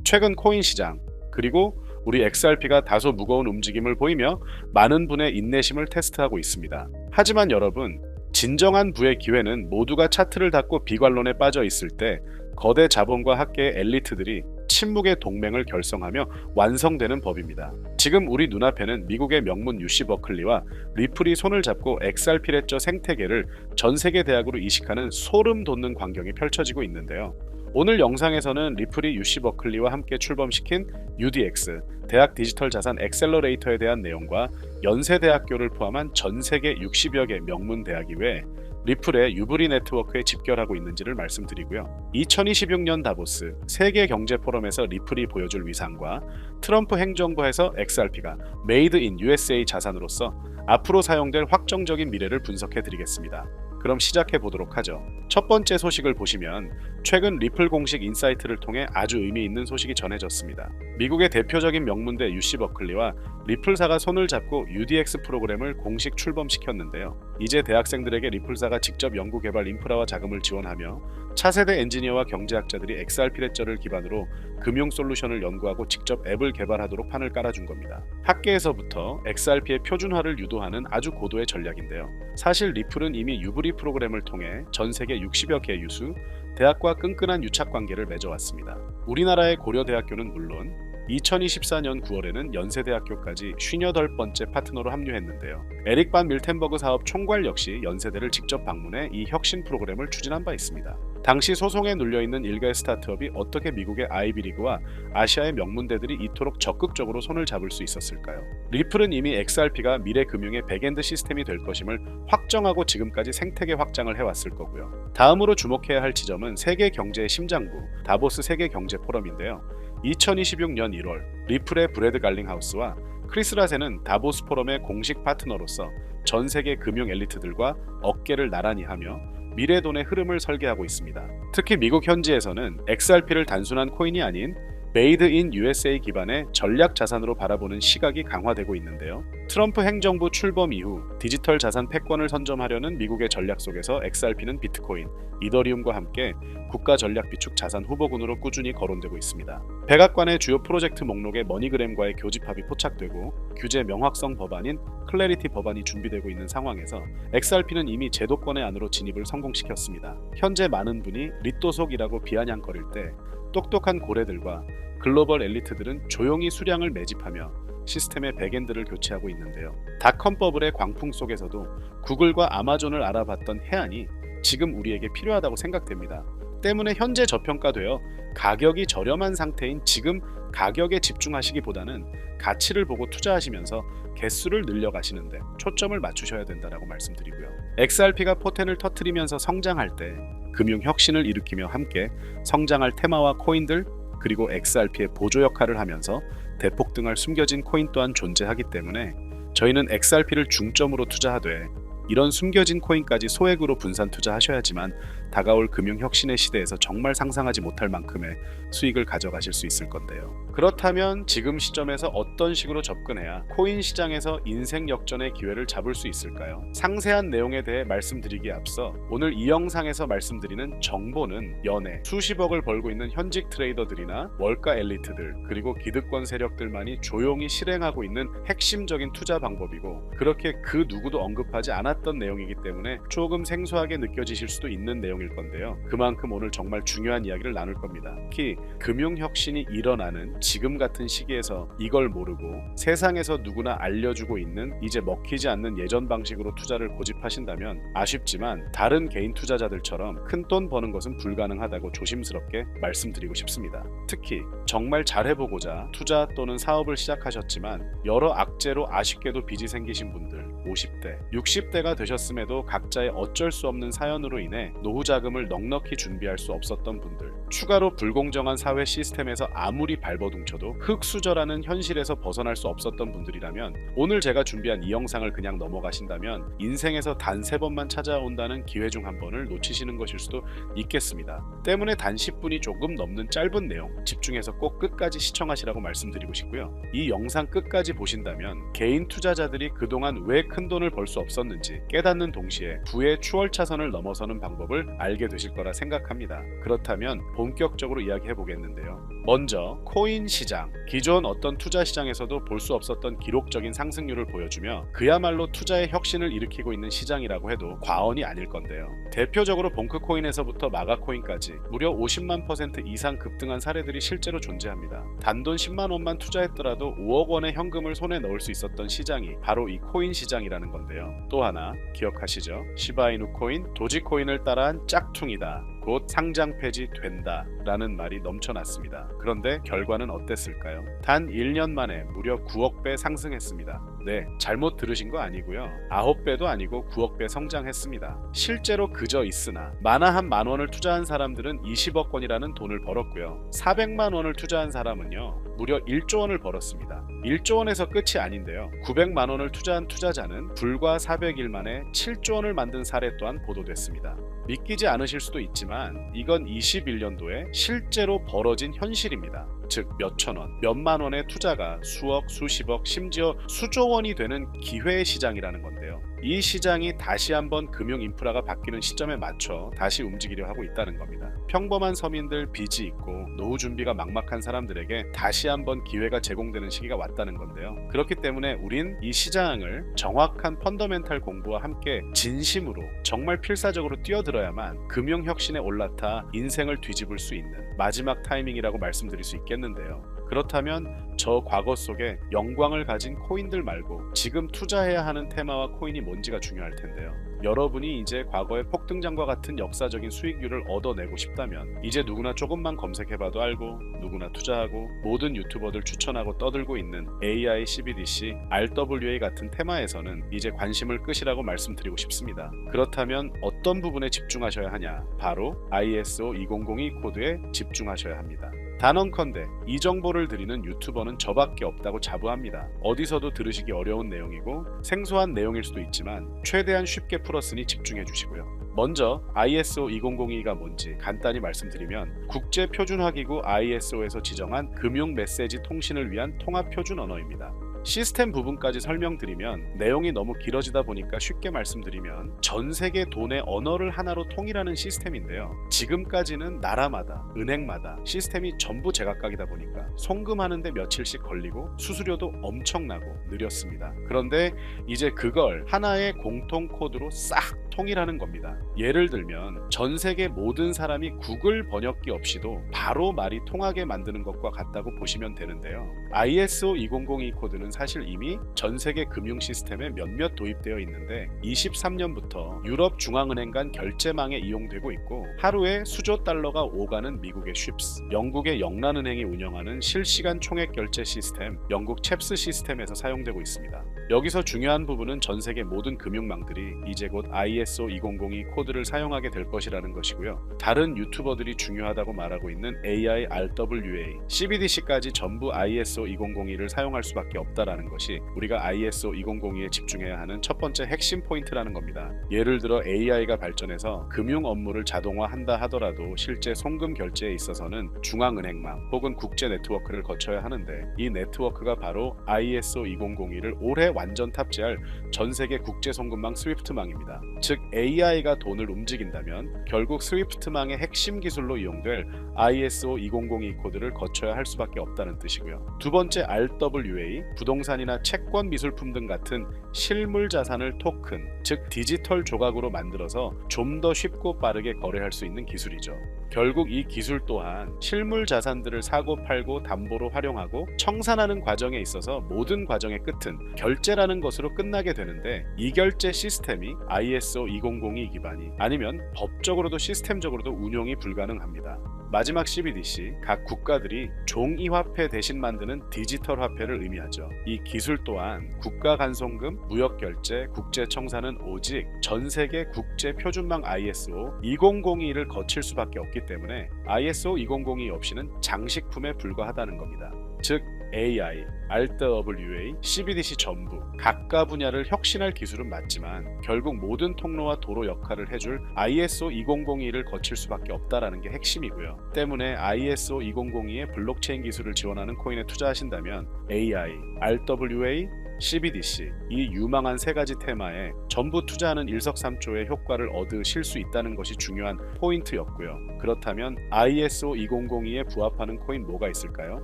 최근 코인 시장, 그리고 우리 XRP가 다소 무거운 움직임을 보이며 많은 분의 인내심을 테스트하고 있습니다. 하지만 여러분, 진정한 부의 기회는 모두가 차트를 닫고 비관론에 빠져 있을 때 거대 자본과 학계의 엘리트들이 침묵의 동맹을 결성하며 완성되는 법입니다. 지금 우리 눈앞에는 미국의 명문 UC 버클리와 리플이 손을 잡고 XRP 레저 생태계를 전 세계 대학으로 이식하는 소름 돋는 광경이 펼쳐지고 있는데요. 오늘 영상에서는 리플이 UC 버클리와 함께 출범시킨 UDX, 대학 디지털 자산 엑셀러레이터에 대한 내용과 연세대학교를 포함한 전 세계 60여 개 명문 대학 이외에 리플의 유브리 네트워크에 집결하고 있는지를 말씀드리고요. 2026년 다보스 세계 경제 포럼에서 리플이 보여줄 위상과 트럼프 행정부에서 XRP가 메이드 인 USA 자산으로서 앞으로 사용될 확정적인 미래를 분석해 드리겠습니다. 그럼 시작해 보도록 하죠. 첫 번째 소식을 보시면 최근 리플 공식 인사이트를 통해 아주 의미 있는 소식이 전해졌습니다. 미국의 대표적인 명문대 UC 버클리와 리플사가 손을 잡고 UDX 프로그램을 공식 출범시켰는데요. 이제 대학생들에게 리플사가 직접 연구개발 인프라와 자금을 지원하며 차세대 엔지니어와 경제학자들이 XRP 레저를 기반으로 금융 솔루션을 연구하고 직접 앱을 개발하도록 판을 깔아준 겁니다. 학계에서부터 XRP의 표준화를 유도하는 아주 고도의 전략인데요. 사실 리플은 이미 유브리 프로그램을 통해 전 세계 60여 개 유수, 대학과 끈끈한 유착 관계를 맺어왔습니다. 우리나라의 고려대학교는 물론 2024년 9월에는 연세대학교까지 58번째 파트너로 합류했는데요. 에릭 반 밀텐버그 사업 총괄 역시 연세대를 직접 방문해 이 혁신 프로그램을 추진한 바 있습니다. 당시 소송에 눌려있는 일가의 스타트업이 어떻게 미국의 아이비리그와 아시아의 명문대들이 이토록 적극적으로 손을 잡을 수 있었을까요? 리플은 이미 XRP가 미래 금융의 백엔드 시스템이 될 것임을 확정하고 지금까지 생태계 확장을 해왔을 거고요. 다음으로 주목해야 할 지점은 세계 경제의 심장부, 다보스 세계 경제 포럼인데요. 2026년 1월 리플의 브래드 갈링하우스와 크리스 라세는 다보스 포럼의 공식 파트너로서 전 세계 금융 엘리트들과 어깨를 나란히 하며 미래 돈의 흐름을 설계하고 있습니다. 특히 미국 현지에서는 XRP를 단순한 코인이 아닌 메이드 인 USA 기반의 전략 자산으로 바라보는 시각이 강화되고 있는데요. 트럼프 행정부 출범 이후 디지털 자산 패권을 선점하려는 미국의 전략 속에서 XRP는 비트코인, 이더리움과 함께 국가 전략 비축 자산 후보군으로 꾸준히 거론되고 있습니다. 백악관의 주요 프로젝트 목록에 머니그램과의 교집합이 포착되고 규제 명확성 법안인 클래리티 법안이 준비되고 있는 상황에서 XRP는 이미 제도권의 안으로 진입을 성공시켰습니다. 현재 많은 분이 리또속이라고 비아냥거릴 때 똑똑한 고래들과 글로벌 엘리트들은 조용히 수량을 매집하며 시스템의 백엔드를 교체하고 있는데요. 닷컴 버블의 광풍 속에서도 구글과 아마존을 알아봤던 해안이 지금 우리에게 필요하다고 생각됩니다. 때문에 현재 저평가되어 가격이 저렴한 상태인 지금 가격에 집중하시기보다는 가치를 보고 투자하시면서 개수를 늘려가시는데 초점을 맞추셔야 된다고 말씀드리고요. XRP가 포텐을 터뜨리면서 성장할 때 금융 혁신을 일으키며 함께 성장할 테마와 코인들, 그리고 XRP의 보조 역할을 하면서 대폭등할 숨겨진 코인 또한 존재하기 때문에 저희는 XRP를 중점으로 투자하되 이런 숨겨진 코인까지 소액으로 분산 투자하셔야지만 다가올 금융혁신의 시대에서 정말 상상하지 못할 만큼의 수익을 가져가실 수 있을 건데요. 그렇다면 지금 시점에서 어떤 식으로 접근해야 코인 시장에서 인생 역전의 기회를 잡을 수 있을까요? 상세한 내용에 대해 말씀드리기에 앞서 오늘 이 영상에서 말씀드리는 정보는 연애, 수십억을 벌고 있는 현직 트레이더들이나 월가 엘리트들, 그리고 기득권 세력들만이 조용히 실행하고 있는 핵심적인 투자 방법이고 그렇게 그 누구도 언급하지 않았던 내용이기 때문에 조금 생소하게 느껴지실 수도 있는 내용일 건데요. 그만큼 오늘 정말 중요한 이야기를 나눌 겁니다. 특히 금융혁신이 일어나는 지금 같은 시기에서 이걸 모르고 세상에서 누구나 알려주고 있는 이제 먹히지 않는 예전 방식으로 투자를 고집하신다면 아쉽지만 다른 개인 투자자들처럼 큰 돈 버는 것은 불가능하다고 조심스럽게 말씀드리고 싶습니다. 특히 정말 잘해보고자 투자 또는 사업을 시작하셨지만 여러 악재로 아쉽게도 빚이 생기신 분들, 50대, 60대가 되셨음에도 각자의 어쩔 수 없는 사연으로 인해 노후 자금을 넉넉히 준비할 수 없었던 분들, 추가로 불공정한 사회 시스템에서 아무리 발버둥쳐도 흙수저라는 현실에서 벗어날 수 없었던 분들이라면 오늘 제가 준비한 이 영상을 그냥 넘어가신다면 인생에서 단 3번만 찾아온다는 기회 중 한 번을 놓치시는 것일 수도 있겠습니다. 때문에 단 10분이 조금 넘는 짧은 내용 집중해서 꼭 끝까지 시청하시라고 말씀드리고 싶고요. 이 영상 끝까지 보신다면 개인 투자자들이 그동안 왜 큰 돈을 벌 수 없었는지 깨닫는 동시에 부의 추월차선을 넘어서는 방법을 알게 되실 거라 생각합니다. 그렇다면 본격적으로 이야기해 보겠는데요. 먼저 코인 시장, 기존 어떤 투자 시장에서도 볼 수 없었던 기록적인 상승률을 보여주며 그야말로 투자의 혁신을 일으키고 있는 시장이라고 해도 과언이 아닐 건데요. 대표적으로 봉크코인에서부터 마가코인까지 무려 50만 % 이상 급등한 사례들이 실제로 존재합니다. 단돈 10만 원만 투자했더라도 5억 원의 현금을 손에 넣을 수 있었던 시장이 바로 이 코인 시장이라는 건데요. 또 하나 기억하시죠? 시바이누 코인, 도지코인을 따라한 짝퉁이다. 곧 상장 폐지된다 라는 말이 넘쳐났습니다. 그런데 결과는 어땠을까요? 단 1년 만에 무려 9억 배 상승했습니다. 네, 잘못 들으신 거 아니고요. 9배도 아니고 9억 배 성장했습니다. 실제로 그저 있으나 만화 한 만 원을 투자한 사람들은 20억 원이라는 돈을 벌었고요. 400만 원을 투자한 사람은요. 무려 1조 원을 벌었습니다. 1조 원에서 끝이 아닌데요. 900만 원을 투자한 투자자는 불과 400일 만에 7조 원을 만든 사례 또한 보도됐습니다. 믿기지 않으실 수도 있지만 이건 21년도에 실제로 벌어진 현실입니다. 즉 몇천 원, 몇만 원의 투자가 수억, 수십억, 심지어 수조 원이 되는 기회의 시장이라는 건데요. 이 시장이 다시 한번 금융 인프라가 바뀌는 시점에 맞춰 다시 움직이려 하고 있다는 겁니다. 평범한 서민들, 빚이 있고 노후 준비가 막막한 사람들에게 다시 한번 기회가 제공되는 시기가 왔다는 건데요. 그렇기 때문에 우린 이 시장을 정확한 펀더멘탈 공부와 함께 진심으로 정말 필사적으로 뛰어들어야만 금융혁신에 올라타 인생을 뒤집을 수 있는 마지막 타이밍이라고 말씀드릴 수 있겠는데요. 그렇다면 저 과거 속에 영광을 가진 코인들 말고 지금 투자해야 하는 테마와 코인이 뭔지가 중요할 텐데요. 여러분이 이제 과거의 폭등장과 같은 역사적인 수익률을 얻어내고 싶다면 이제 누구나 조금만 검색해봐도 알고 누구나 투자하고 모든 유튜버들 추천하고 떠들고 있는 AI, CBDC, RWA 같은 테마에서는 이제 관심을 끄시라고 말씀드리고 싶습니다. 그렇다면 어떤 부분에 집중하셔야 하냐? 바로 ISO 2002 코드에 집중하셔야 합니다. 단언컨대 이 정보를 드리는 유튜버는 저밖에 없다고 자부합니다. 어디서도 들으시기 어려운 내용이고 생소한 내용일 수도 있지만 최대한 쉽게 풀었으니 집중해 주시고요. 먼저 ISO 2002가 뭔지 간단히 말씀드리면 국제표준화기구 ISO에서 지정한 금융 메시지 통신을 위한 통합표준 언어입니다. 시스템 부분까지 설명드리면 내용이 너무 길어지다 보니까 쉽게 말씀드리면 전 세계 돈의 언어를 하나로 통일하는 시스템인데요. 지금까지는 나라마다, 은행마다 시스템이 전부 제각각이다 보니까 송금하는데 며칠씩 걸리고 수수료도 엄청나고 느렸습니다. 그런데 이제 그걸 하나의 공통 코드로 싹 통일하는 겁니다. 예를 들면 전 세계 모든 사람이 구글 번역기 없이도 바로 말이 통하게 만드는 것과 같다고 보시면 되는데요. ISO 2002 코드는 사실 이미 전 세계 금융 시스템에 몇몇 도입되어 있는데 23년부터 유럽 중앙은행 간 결제망에 이용되고 있고 하루에 수조 달러가 오가는 미국의 쉽스, 영국의 영란은행이 운영하는 실시간 총액 결제 시스템 영국 챕스 시스템에서 사용되고 있습니다. 여기서 중요한 부분은 전 세계 모든 금융망들이 이제 곧 ISO 2002 코드를 사용하게 될 것이라는 것이고요. 다른 유튜버들이 중요하다고 말하고 있는 AI, RWA, CBDC까지 전부 ISO 2002를 사용할 수밖에 없다라는 것이 우리가 ISO 2002에 집중해야 하는 첫 번째 핵심 포인트라는 겁니다. 예를 들어 AI가 발전해서 금융 업무를 자동화한다 하더라도 실제 송금 결제에 있어서는 중앙은행망 혹은 국제 네트워크를 거쳐야 하는데 이 네트워크가 바로 ISO 2002를 올해 완전 탑재할 전 세계 국제 송금망 스위프트망입니다. 즉 AI가 돈을 움직인다면 결국 스위프트망의 핵심 기술로 이용될 ISO 2002 코드를 거쳐야 할 수밖에 없다는 뜻이고요. 두 번째 RWA, 부동산이나 채권 미술품 등 같은 실물 자산을 토큰, 즉 디지털 조각으로 만들어서 좀 더 쉽고 빠르게 거래할 수 있는 기술이죠. 결국 이 기술 또한 실물 자산들을 사고 팔고 담보로 활용하고 청산하는 과정에 있어서 모든 과정의 끝은 결제라는 것으로 끝나게 되는데 이 결제 시스템이 ISO 2002 기반이 아니면 법적으로도 시스템적으로도 운용이 불가능합니다. 마지막 CBDC, 각 국가들이 종이 화폐 대신 만드는 디지털 화폐를 의미하죠. 이 기술 또한 국가 간송금, 무역 결제, 국제 청산은 오직 전 세계 국제 표준망 ISO 2002를 거칠 수밖에 없기 때문에 ISO 2002 없이는 장식품에 불과하다는 겁니다. 즉 AI, RWA, CBDC 전부 각각 분야를 혁신할 기술은 맞지만 결국 모든 통로와 도로 역할을 해줄 ISO 2002를 거칠 수밖에 없다라는 게 핵심이고요. 때문에 ISO 2002의 블록체인 기술을 지원하는 코인에 투자하신다면 AI, RWA, CBDC 이 유망한 세 가지 테마에 전부 투자하는 일석삼조의 효과를 얻으실 수 있다는 것이 중요한 포인트였고요. 그렇다면 ISO 2002에 부합하는 코인 뭐가 있을까요?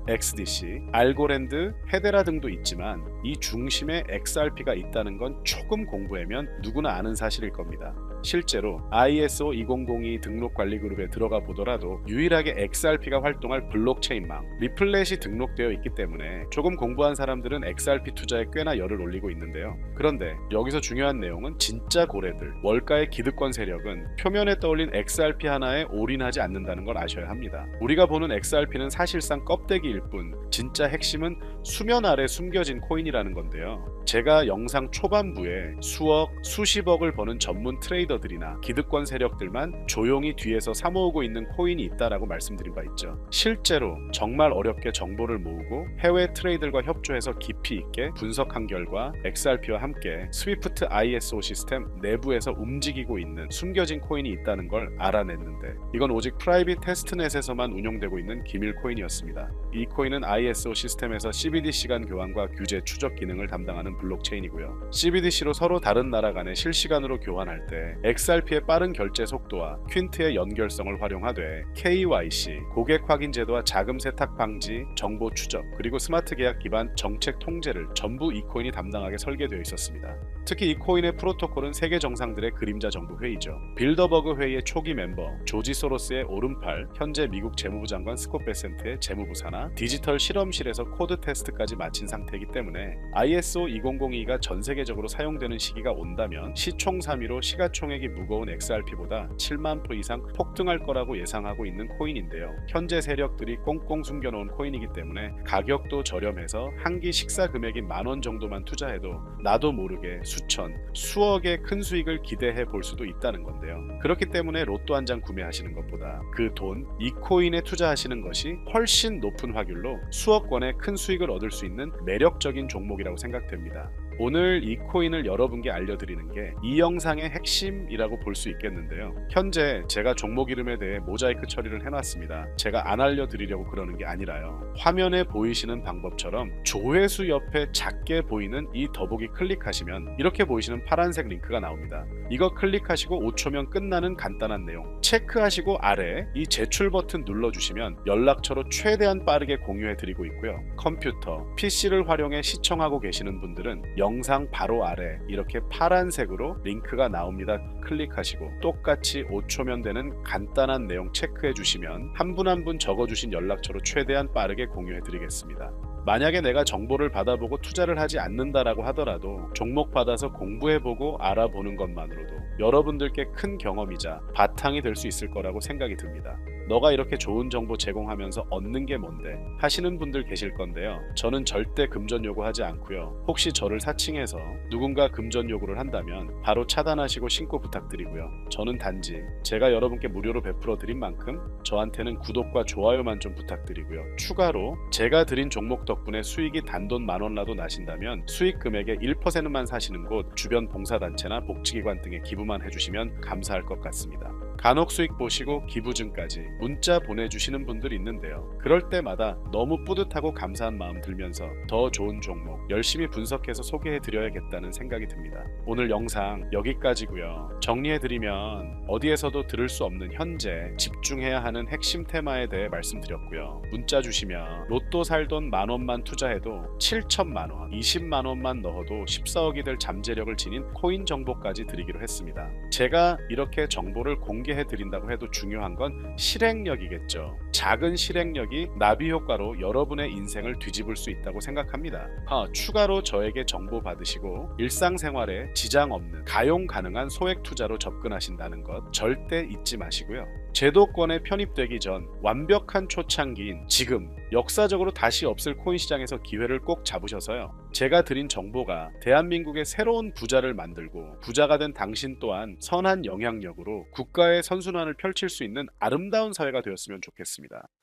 XDC, 알고랜드, 헤데라 등도 있지만 이 중심에 XRP가 있다는 건 조금 공부하면 누구나 아는 사실일 겁니다. 실제로 ISO 2002 등록 관리 그룹에 들어가 보더라도 유일하게 XRP가 활동할 블록체인망 리플렛이 등록되어 있기 때문에 조금 공부한 사람들은 XRP 투자에 꽤나 열을 올리고 있는데요. 그런데 여기서 중요한 내용은 진짜 고래들, 월가의 기득권 세력은 표면에 떠올린 XRP 하나에 올인하지 않는다는 걸 아셔야 합니다. 우리가 보는 XRP는 사실상 껍데기일 뿐 진짜 핵심은 수면 아래 숨겨진 코인이라는 건데요. 제가 영상 초반부에 수억, 수십억을 버는 전문 트레이더들이나 기득권 세력들만 조용히 뒤에서 사모으고 있는 코인이 있다라고 말씀드린 바 있죠. 실제로 정말 어렵게 정보를 모으고 해외 트레이더들과 협조해서 깊이 있게 분석한 결과 XRP와 함께 스위프트 ISO 시스템 내부에서 움직이고 있는 숨겨진 코인이 있다는 걸 알아냈는데 이건 오직 프라이빗 테스트넷에서만 운용되고 있는 기밀 코인이었습니다. 이 코인은 ISO 시스템에서 CBDC 간 교환과 규제 추적 기능을 담당하는 블록체인이고요. CBDC로 서로 다른 나라 간에 실시간으로 교환할 때 XRP의 빠른 결제 속도와 퀸트의 연결성을 활용하되 KYC, 고객 확인 제도와 자금 세탁 방지, 정보 추적, 그리고 스마트 계약 기반 정책 통제를 전부 이 코인이 담당하게 설계되어 있었습니다. 특히 이 코인의 프로토콜은 세계 정상들의 그림자 정부 회의죠. 빌더버그 회의의 초기 멤버 조지 소로스의 오른팔, 현재 미국 재무부 장관 스콧 베센트의 재무부 산하, 디지털 실험실에서 코드 테스트까지 마친 상태이기 때문에 ISO 2002가 전 세계적으로 사용되는 시기가 온다면 시총 3위로 시가총액이 무거운 XRP보다 7만 프로 이상 폭등할 거라고 예상하고 있는 코인인데요. 현재 세력들이 꽁꽁 숨겨놓은 코인이기 때문에 가격도 저렴해서 한 끼 식사 금액이 10,000원 정도만 투자해도 나도 모르게 수천, 수억의 큰 수익을 기대해 볼 수도 있다는 건데요. 그렇기 때문에 로또 한 장 구매하시는 것보다 그 돈, 이 코인에 투자하시는 것이 훨씬 높은 확률로 수억 원의 큰 수익을 얻을 수 있는 매력적인 종목이라고 생각됩니다. 오늘 이 코인을 여러분께 알려드리는 게 이 영상의 핵심이라고 볼 수 있겠는데요. 현재 제가 종목 이름에 대해 모자이크 처리를 해놨습니다. 제가 안 알려드리려고 그러는 게 아니라요. 화면에 보이시는 방법처럼 조회수 옆에 작게 보이는 이 더보기 클릭하시면 이렇게 보이시는 파란색 링크가 나옵니다. 이거 클릭하시고 5초면 끝나는 간단한 내용 체크하시고 아래 이 제출 버튼 눌러주시면 연락처로 최대한 빠르게 공유해드리고 있고요. 컴퓨터, PC를 활용해 시청하고 계시는 분들은 영상 바로 아래 이렇게 파란색으로 링크가 나옵니다. 클릭하시고 똑같이 5초면 되는 간단한 내용 체크해 주시면 한 분 한 분 적어주신 연락처로 최대한 빠르게 공유해 드리겠습니다. 만약에 내가 정보를 받아보고 투자를 하지 않는다라고 하더라도 종목 받아서 공부해보고 알아보는 것만으로도 여러분들께 큰 경험이자 바탕이 될 수 있을 거라고 생각이 듭니다. 너가 이렇게 좋은 정보 제공하면서 얻는 게 뭔데? 하시는 분들 계실 건데요. 저는 절대 금전 요구하지 않고요. 혹시 저를 사칭해서 누군가 금전 요구를 한다면 바로 차단하시고 신고 부탁드리고요. 저는 단지 제가 여러분께 무료로 베풀어 드린 만큼 저한테는 구독과 좋아요만 좀 부탁드리고요. 추가로 제가 드린 종목 덕분에 수익이 단돈 10,000원라도 나신다면 수익 금액의 1%만 사시는 곳 주변 봉사단체나 복지기관 등에 기부만 해주시면 감사할 것 같습니다. 간혹 수익 보시고 기부증까지 문자 보내주시는 분들이 있는데요. 그럴 때마다 너무 뿌듯하고 감사한 마음 들면서 더 좋은 종목 열심히 분석해서 소개해드려야겠다는 생각이 듭니다. 오늘 영상 여기까지고요. 정리해드리면 어디에서도 들을 수 없는 현재 집중해야 하는 핵심 테마에 대해 말씀드렸고요. 문자 주시면 로또 살 돈 10,000원만 투자해도 7,000,000원, 200,000원만 넣어도 14억이 될 잠재력을 지닌 코인 정보까지 드리기로 했습니다. 제가 이렇게 정보를 공개해드린다고 해도 중요한 건 실행력이겠죠. 작은 실행력이 나비 효과로 여러분의 인생을 뒤집을 수 있다고 생각합니다. 추가로 저에게 정보 받으시고 일상생활에 지장 없는 가용 가능한 소액 투자로 접근하신다는 것 절대 잊지 마시고요. 제도권에 편입되기 전 완벽한 초창기인 지금 역사적으로 다시 없을 코인 시장에서 기회를 꼭 잡으셔서요. 제가 드린 정보가 대한민국의 새로운 부자를 만들고 부자가 된 당신 또한 선한 영향력으로 국가의 선순환을 펼칠 수 있는 아름다운 사회가 되었으면 좋겠습니다.